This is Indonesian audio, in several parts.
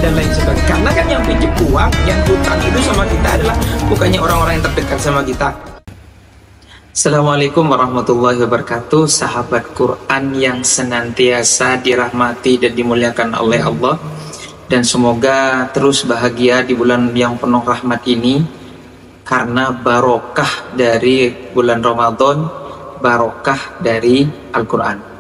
dan lain sebagainya. Karena kan yang pinjam uang, yang hutang itu sama kita adalah bukannya orang-orang yang terdekat sama kita. Assalamualaikum warahmatullahi wabarakatuh. Sahabat Quran yang senantiasa dirahmati dan dimuliakan oleh Allah, dan semoga terus bahagia di bulan yang penuh rahmat ini, karena barokah dari bulan Ramadan, barokah dari Al-Quran.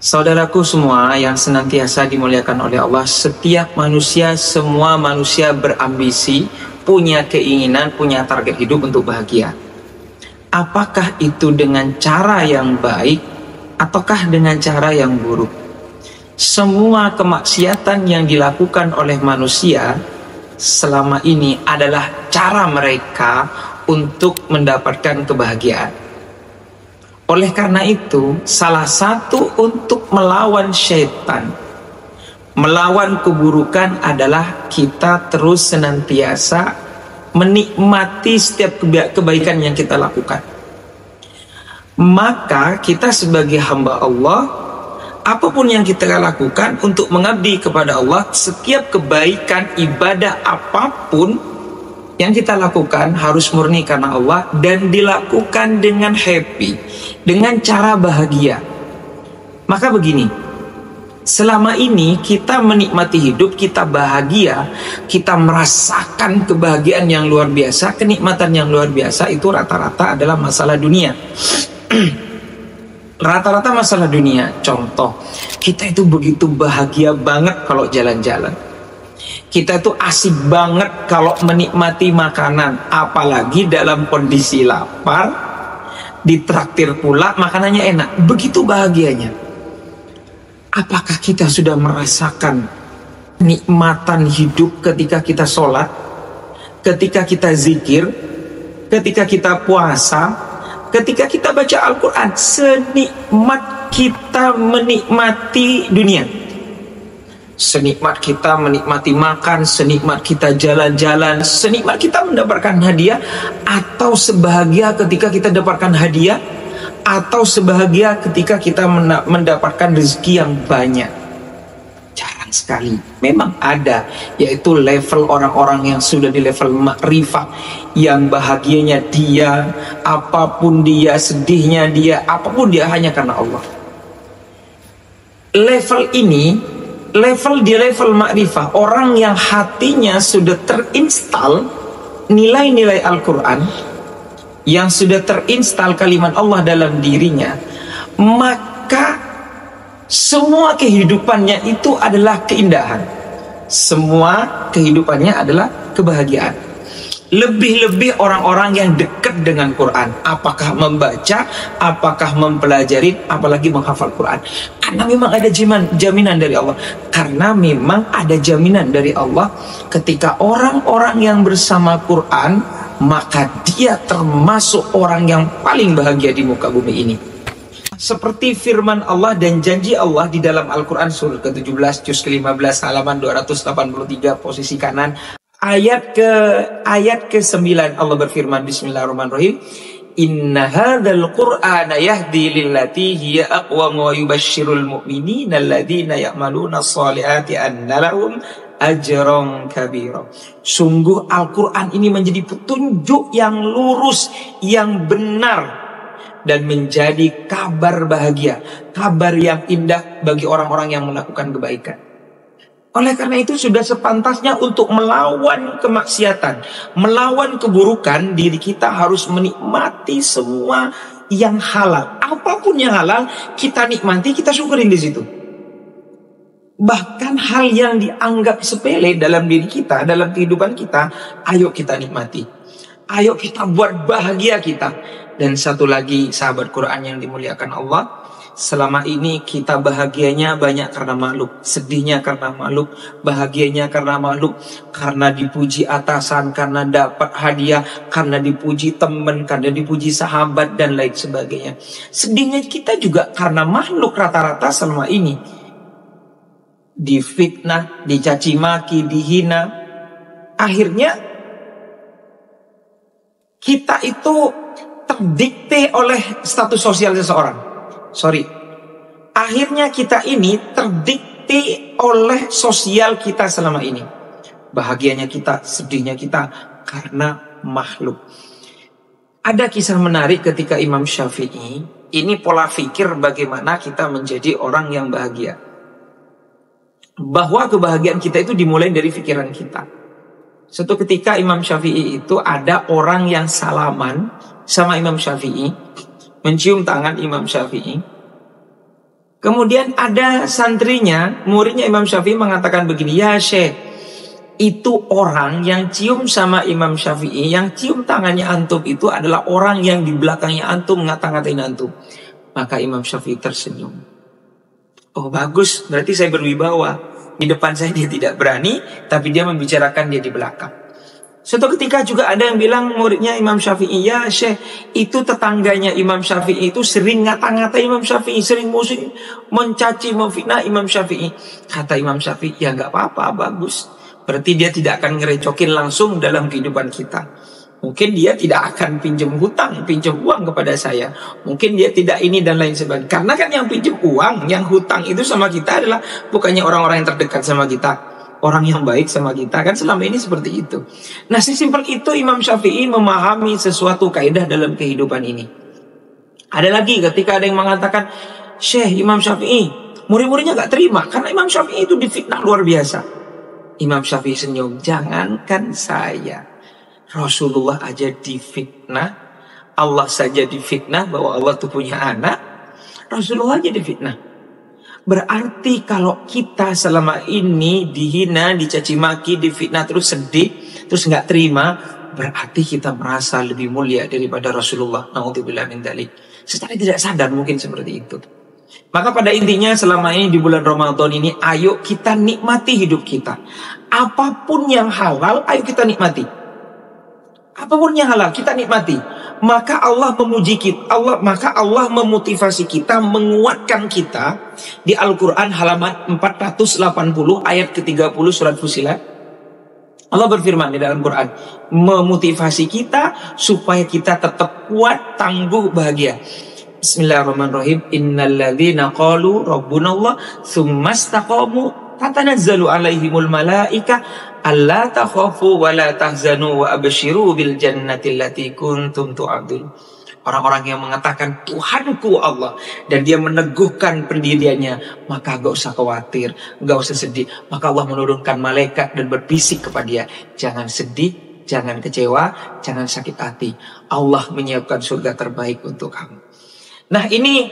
Saudaraku semua yang senantiasa dimuliakan oleh Allah, setiap manusia, semua manusia berambisi, punya keinginan, punya target hidup untuk bahagia. Apakah itu dengan cara yang baik ataukah dengan cara yang buruk? Semua kemaksiatan yang dilakukan oleh manusia selama ini adalah cara mereka untuk mendapatkan kebahagiaan. Oleh karena itu, salah satu untuk melawan syaitan, melawan keburukan adalah kita terus senantiasa menikmati setiap kebaikan yang kita lakukan. Maka kita sebagai hamba Allah, apapun yang kita lakukan untuk mengabdi kepada Allah, setiap kebaikan ibadah apapun yang kita lakukan harus murni karena Allah dan dilakukan dengan happy, dengan cara bahagia. Maka begini, selama ini kita menikmati hidup, kita bahagia, kita merasakan kebahagiaan yang luar biasa, kenikmatan yang luar biasa, itu rata-rata adalah masalah dunia. Rata-rata masalah dunia. Contoh, kita itu begitu bahagia banget kalau jalan-jalan. Kita itu asik banget kalau menikmati makanan, apalagi dalam kondisi lapar, ditraktir pula, makanannya enak. Begitu bahagianya. Apakah kita sudah merasakan nikmatan hidup ketika kita sholat, ketika kita zikir, ketika kita puasa, ketika kita baca Al-Quran, senikmat kita menikmati dunia, senikmat kita menikmati makan, senikmat kita jalan-jalan, senikmat kita mendapatkan hadiah, atau sebahagia ketika kita dapatkan hadiah, atau sebahagia ketika kita mendapatkan rezeki yang banyak. Jarang sekali. Memang ada, yaitu level orang-orang yang sudah di level makrifah, yang bahagianya dia, apapun dia, sedihnya dia, apapun dia, hanya karena Allah. Level ini, di level makrifah, orang yang hatinya sudah terinstal nilai-nilai Al-Quran, yang sudah terinstal kalimat Allah dalam dirinya, maka semua kehidupannya itu adalah keindahan, semua kehidupannya adalah kebahagiaan. Lebih-lebih orang-orang yang dekat dengan Quran, apakah membaca, apakah mempelajari, apalagi menghafal Quran. Karena memang ada jaminan dari Allah. Karena memang ada jaminan dari Allah, ketika orang-orang yang bersama Quran, maka dia termasuk orang yang paling bahagia di muka bumi ini. Seperti firman Allah dan janji Allah di dalam Al-Quran surah ke-17 juz ke-15 halaman 283 posisi kanan, ayat ke-9, Allah berfirman, Bismillahirrahmanirrahim, Inna hadzal Qur'ana yahdi lillati hiya aqwam wa yubashshirul mu'minina alladhina ya'maluna sholihati anna lahum ajron kabira. Sungguh Al-Quran ini menjadi petunjuk yang lurus, yang benar, dan menjadi kabar bahagia, kabar yang indah bagi orang-orang yang melakukan kebaikan. Oleh karena itu sudah sepantasnya untuk melawan kemaksiatan, melawan keburukan, diri kita harus menikmati semua yang halal. Apapun yang halal kita nikmati, kita syukurin di situ. Bahkan hal yang dianggap sepele dalam diri kita, dalam kehidupan kita, ayo kita nikmati, ayo kita buat bahagia kita. Dan satu lagi, sahabat Quran yang dimuliakan Allah, selama ini kita bahagianya banyak karena makhluk, sedihnya karena makhluk, bahagianya karena makhluk, karena dipuji atasan, karena dapat hadiah, karena dipuji teman, karena dipuji sahabat, dan lain sebagainya. Sedihnya kita juga karena makhluk rata-rata selama ini difitnah, dicaci maki, dihina. Akhirnya kita itu terdikte oleh status sosial seseorang. Akhirnya kita ini terdikte diikuti oleh sosial kita selama ini. Bahagianya kita, sedihnya kita, karena makhluk. Ada kisah menarik ketika Imam Syafi'i, ini pola pikir bagaimana kita menjadi orang yang bahagia. Bahwa kebahagiaan kita itu dimulai dari pikiran kita. Suatu ketika Imam Syafi'i itu ada orang yang salaman sama Imam Syafi'i, mencium tangan Imam Syafi'i. Kemudian ada santrinya, muridnya Imam Syafi'i mengatakan begini, ya Syekh, itu orang yang cium sama Imam Syafi'i, yang cium tangannya antum itu adalah orang yang di belakangnya antum ngata-ngatain antum. Maka Imam Syafi'i tersenyum. Oh bagus, berarti saya berwibawa. Di depan saya dia tidak berani, tapi dia membicarakan dia di belakang. Suatu ketika juga ada yang bilang muridnya Imam Syafi'i, ya Syekh, itu tetangganya Imam Syafi'i itu sering ngata-ngata Imam Syafi'i, sering musuh, mencaci, memfitnah Imam Syafi'i. Kata Imam Syafi'i, ya nggak apa-apa, bagus. Berarti dia tidak akan ngerecokin langsung dalam kehidupan kita. Mungkin dia tidak akan pinjam hutang, pinjam uang kepada saya. Mungkin dia tidak ini dan lain sebagainya. Karena kan yang pinjam uang, yang hutang itu sama kita adalah bukannya orang-orang yang terdekat sama kita, orang yang baik sama kita. Kan selama ini seperti itu. Nah, sesimpel itu Imam Syafi'i memahami sesuatu kaidah dalam kehidupan ini. Ada lagi ketika ada yang mengatakan, Syekh, Imam Syafi'i, murid-muridnya gak terima karena Imam Syafi'i itu difitnah luar biasa. Imam Syafi'i senyum, jangankan saya, Rasulullah aja difitnah, Allah saja difitnah bahwa Allah itu punya anak, Rasulullah aja difitnah. Berarti kalau kita selama ini dihina, dicaci maki, difitnah, terus sedih, terus nggak terima, berarti kita merasa lebih mulia daripada Rasulullah. Na'udzubillah min dzalik. Secara tidak sadar mungkin seperti itu. Maka pada intinya selama ini di bulan Ramadan ini, ayo kita nikmati hidup kita. Apapun yang halal, ayo kita nikmati. Apapun yang halal kita nikmati. Maka Allah memuji kita, maka Allah memotivasi kita, menguatkan kita di Al-Quran halaman 480 ayat ke-30 surat Fussilat. Allah berfirman di dalam Quran, memotivasi kita supaya kita tetap kuat, tangguh, bahagia. Bismillahirrahmanirrahim. Innalladzina qalu rabbunallah tsumma istaqamu tatanazzalu alaihimul malaika alla takhafu wa la tahzanu wa abshiru bil jannati allati kuntum tu'adun. Orang-orang yang mengatakan Tuhanku Allah dan dia meneguhkan pendiriannya, maka gak usah khawatir, gak usah sedih. Maka Allah menurunkan malaikat dan berbisik kepada dia, jangan sedih, jangan kecewa, jangan sakit hati. Allah menyiapkan surga terbaik untuk kamu. Nah ini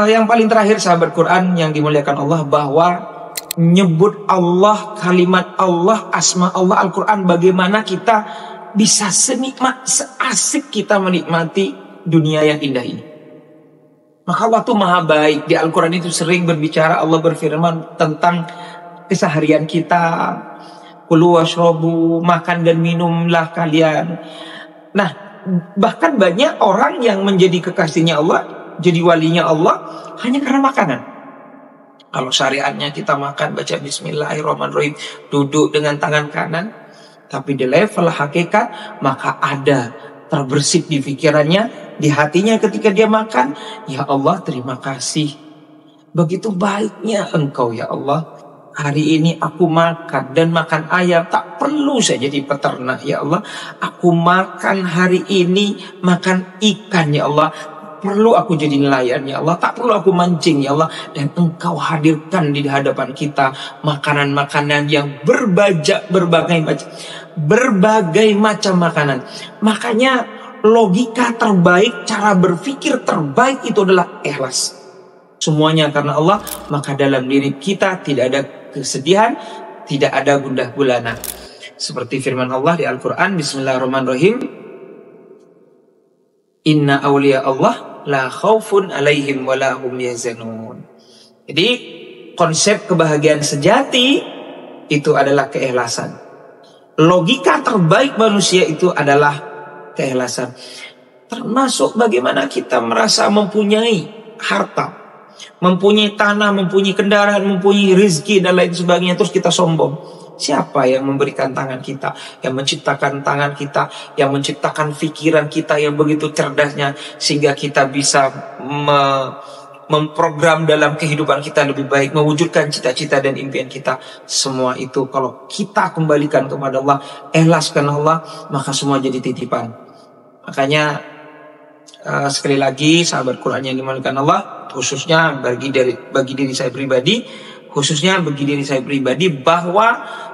yang paling terakhir sahabat Quran yang dimuliakan Allah, bahwa nyebut Allah, kalimat Allah, asma Allah, Al-Quran, bagaimana kita bisa senikmat, seasik kita menikmati dunia yang indah ini. Maka Allah tuh maha baik. Di Al-Quran itu sering berbicara, Allah berfirman tentang keseharian kita. Kulu washrobu, makan dan minumlah kalian. Nah, bahkan banyak orang yang menjadi kekasihnya Allah, jadi walinya Allah hanya karena makanan. Kalau syariatnya kita makan, baca Bismillahirrahmanirrahim, duduk dengan tangan kanan. Tapi di level hakikat, maka ada terbersit di pikirannya, di hatinya ketika dia makan, ya Allah terima kasih, begitu baiknya Engkau ya Allah. Hari ini aku makan dan makan ayam, tak perlu saya jadi peternak ya Allah. Aku makan hari ini, makan ikan ya Allah, perlu aku jadi nelayan ya Allah, tak perlu aku mancing ya Allah. Dan Engkau hadirkan di hadapan kita makanan-makanan yang berbagai macam makanan. Makanya logika terbaik, cara berpikir terbaik itu adalah ikhlas. Semuanya karena Allah, maka dalam diri kita tidak ada kesedihan, tidak ada gundah gulana. Seperti firman Allah di Al-Quran, Bismillahirrahmanirrahim, Inna awliya Allah la khaufun alaihim wa la hum yahzanun. Jadi konsep kebahagiaan sejati itu adalah keikhlasan. Logika terbaik manusia itu adalah keikhlasan. Termasuk bagaimana kita merasa mempunyai harta, mempunyai tanah, mempunyai kendaraan, mempunyai rezeki dan lain sebagainya, terus kita sombong. Siapa yang memberikan tangan kita, yang menciptakan tangan kita, yang menciptakan pikiran kita yang begitu cerdasnya, sehingga kita bisa memprogram dalam kehidupan kita lebih baik, mewujudkan cita-cita dan impian kita. Semua itu kalau kita kembalikan kepada Allah, ikhlaskan Allah, maka semua jadi titipan. Makanya sekali lagi sahabat Quran yang dimuliakan Allah, khususnya bagi diri saya pribadi, bahwa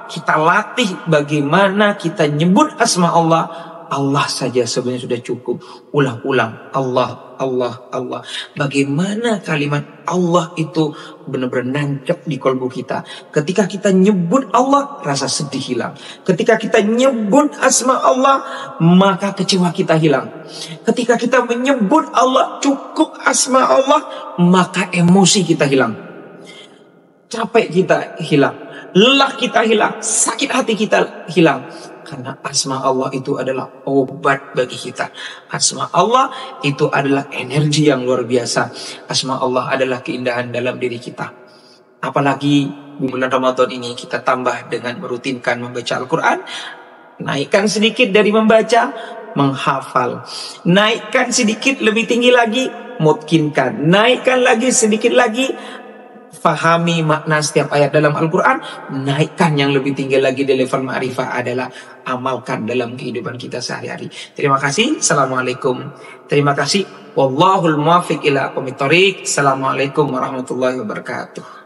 kita latih bagaimana kita nyebut asma Allah. Allah saja sebenarnya sudah cukup. Ulang-ulang Allah, Allah, Allah. Bagaimana kalimat Allah itu benar-benar nancap di kalbu kita. Ketika kita nyebut Allah, rasa sedih hilang. Ketika kita nyebut asma Allah, maka kecewa kita hilang. Ketika kita menyebut Allah, cukup asma Allah, maka emosi kita hilang. Capek kita hilang. Lelah kita hilang. Sakit hati kita hilang. Karena asma Allah itu adalah obat bagi kita. Asma Allah itu adalah energi yang luar biasa. Asma Allah adalah keindahan dalam diri kita. Apalagi di bulan Ramadan ini kita tambah dengan merutinkan membaca Al-Quran. Naikkan sedikit dari membaca, menghafal. Naikkan sedikit lebih tinggi lagi, mutkinkan. Naikkan lagi sedikit lagi, fahami makna setiap ayat dalam Al-Quran. Naikkan yang lebih tinggi lagi di level ma'rifah adalah amalkan dalam kehidupan kita sehari-hari. Terima kasih. Assalamualaikum. Terima kasih. Wallahul muwaffiq ila aqwamit thoriq. Assalamualaikum warahmatullahi wabarakatuh.